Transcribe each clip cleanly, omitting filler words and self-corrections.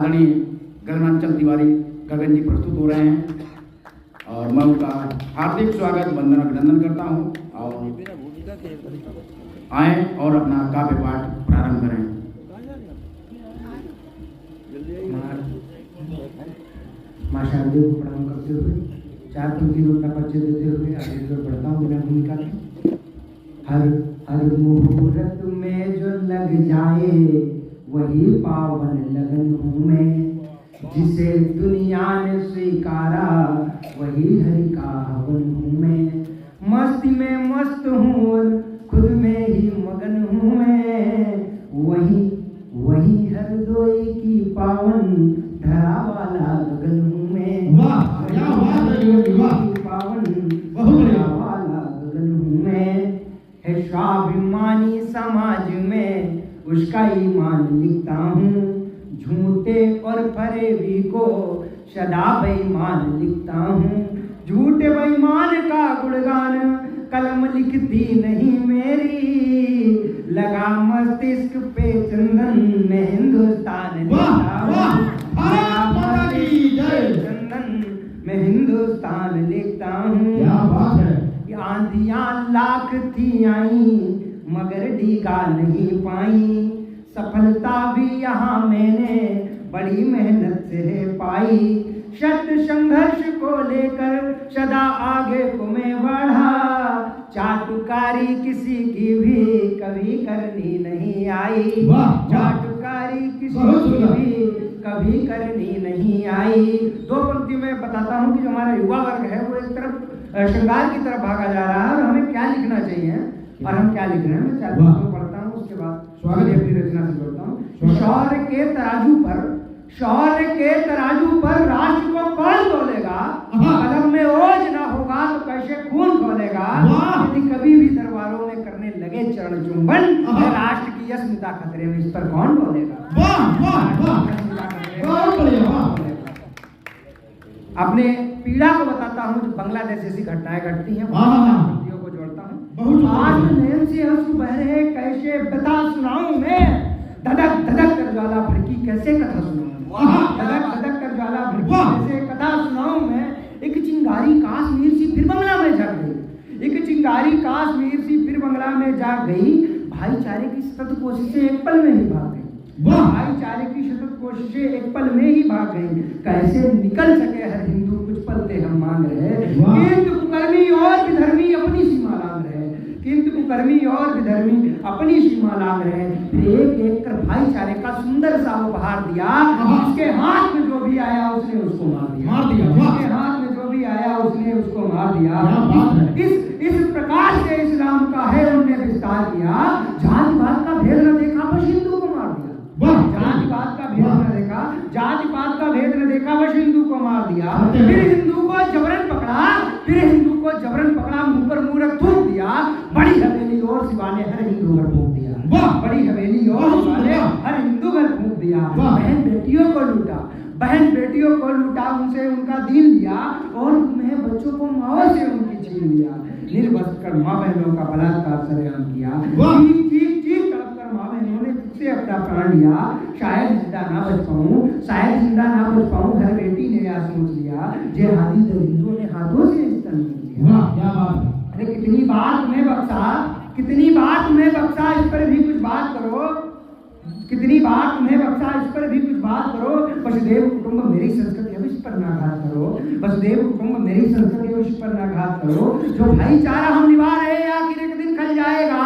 आदरणीय गगनांचल तिवारी गगन जी प्रस्तुत हो रहे हैं और मैं उनका हार्दिक स्वागत वंदन अभिनंदन करता हूं और आए और अपना काव्य पाठ प्रारंभ करें। माँ शारदेव को प्रणाम करते हुए चार पंक्तियों का परिचय देते हुए आगे की ओर बढ़ता हूँ बिना भूमिका के। हर हर मुहूर्त में जो लग जाए वही पावन लगन हूँ मैं, जिसे दुनिया ने स्वीकारा वही हरि का हवन हूँ मैं। मस्ती में मस्त हूँ और खुद में ही मगन हूँ मैं, वही वही हरदोई की पावन धरा वाला गगन हूँ मैं। वाह क्या बात है, वाह पावन बहुत धरा वाला गगन हूँ मैं। है स्वाभिमानी समाज में उसका ईमान लिखता हूँ, झूठे और फरेबी को सदा बेईमान लिखता हूँ। झूठे बेईमान का गुणगान कलम लिखती नहीं मेरी, लगा मस्तिष्क पे चंदन में हिंदुस्तान लिखता हूँ। चंदन में हिंदुस्तान लिखता हूँ। क्या बात है। आंधियां लाख थी आई मगर डीगा नहीं पाई, सफलता भी यहाँ मैंने बड़ी मेहनत से पाई। सत्य संघर्ष को लेकर सदा आगे को मैं बढ़ा, चाटुकारी किसी की भी कभी करनी नहीं आई। चाटुकारी किसी की भी कभी करनी नहीं आई। दो पंक्ति में बताता हूँ कि जो हमारा युवा वर्ग है वो एक तरफ श्रृंगार की तरफ भागा जा रहा है और हमें क्या लिखना चाहिए और हम क्या लिख रहे हैं। मैं चार पंक्तियों पढ़ता हूँ, उसके बाद अपनी रचना से जोड़ता हूँ। शौर्य के तराजू पर राष्ट्र को कौन तोलेगा, कलम में ओज ना होगा तो कैसे खून खोलेगा। यदि कभी भी दरबारों में करने लगे चरण चुंबन, राष्ट्र की अस्मिता खतरे में, इस पर कौन बोलेगा। अपने पीड़ा को बताता हूँ जो बांग्लादेश जैसी घटनाएं घटती हैं, पंक्तियों को जोड़ता हूँ। आज नैन से आंसू बह रहे कैसे बता सुनाऊं मैं, धधक धधक कर ज्वाला भड़की कैसे कथा सुनाऊं। धधक धधक कर ज्वाला भड़की कैसे कथा सुनाऊं मैं। एक चिंगारी कश्मीर सी फिर बंगला में जाग गई, एक चिंगारी कश्मीर सी फिर बंगला में जाग गई। भाईचारे की सतत कोशिशें एक पल में ही भाग गई, भाईचारे की सतत कोशिशें एक पल में ही भाग गई। कैसे निकल सके हर हिंदू कुछ पलते हम मांग रहे, किंतु कुकर्मी और विधर्मी अपनी सीमा लांग रहे, किंतु कुकर्मी और विधर्मी अपनी सीमा लांग रहे। एक एक कर भाईचारे का सुंदर सा उपहार दिया, उसके हाथ में जो भी आया उसने उसको मार दिया, उसके हाथ में जो भी आया उसने उसको मार दिया। इस प्रकार से इस्लाम का है उन्होंने विस्तार किया। जातिवाद का भेद न देखा बस हिंदू को मार दिया, जातिवाद का भेद न देखा, जातिवाद का भेद न देखा बस हिंदू को मार दिया। फिर हिंदू को जबरन पकड़ा, फिर हिंदू को जबरन पकड़ा, मुंह पर मुंह रख थूक दिया। बड़ी हवेली और सिवाने हर हिंदू घर फूंक दिया, बड़ी हवेली और सिवाने हर हिंदू घर फूंक दिया। बहन बेटियों को लूटा, बहन बेटियों को लूटा, उनसे उनका दीन लिया और उन्हें बच्चों को माओ से उनकी छीन लिया। निर्वस्त्र कर माँ बहनों का बलात्कार सरेआम किया, चीख चीख चीख तड़प कर माँ बहनों ने खुद से अपना प्राण लिया। शायद जिंदा ना बच पाऊं, शायद जिंदा ना बच पाऊं, हर बेटी ने यह सोच लिया। जिहादी दरिंदों ने हाथों से स्तन लिया। क्या बात है। अरे कितनी बात तुम्हें बख्शा, कितनी बात तुम्हें बख्शा, इस पर भी कुछ बात करो। कितनी बात तुम्हें बख्शा, इस पर भी कुछ बात करो। वसुदेव कुटुंब मेरी संस्कृति है, इस पर ना घात करो। वसुदेव कुटुंब मेरी संस्कृति है, इस पर ना घात करो। जो भाईचारा हम निभा रहे आखिर एक दिन खल जाएगा,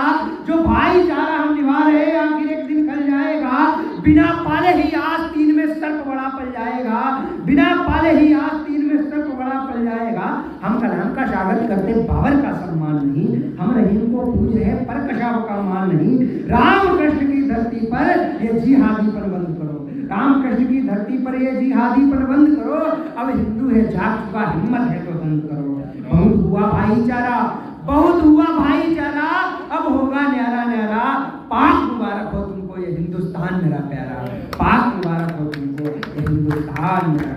जो भाईचारा हम निभा रहे आखिर एक दिन खल जाएगा। बिना पाले ही आस्तीन में सर्प बड़ा पल जाएगा, बिना पाले ही आस्तीन में सर्प बड़ा पल जाएगा। हम कलाम का स्वागत करते बाबर का सम्मान नहीं, हम रहीम को पूज रहे पर कशाब का मान नहीं। राम कृष्ण की धरती पर ये जिहादीपन बंद करो, राम कृष्ण की धरती पर ये जिहादीपन बंद करो। अब हिंदू है जाग चुका, हिम्मत है तो बंद करो। बहुत हुआ भाईचारा, बहुत हुआ भाईचारा, अब होगा न्यारा न्यारा। पाक मुबारक हो तुमको ये हिंदुस्तान मेरा प्यारा, पाक मुबारक हो तुमको ये हिंदुस्तान मेरा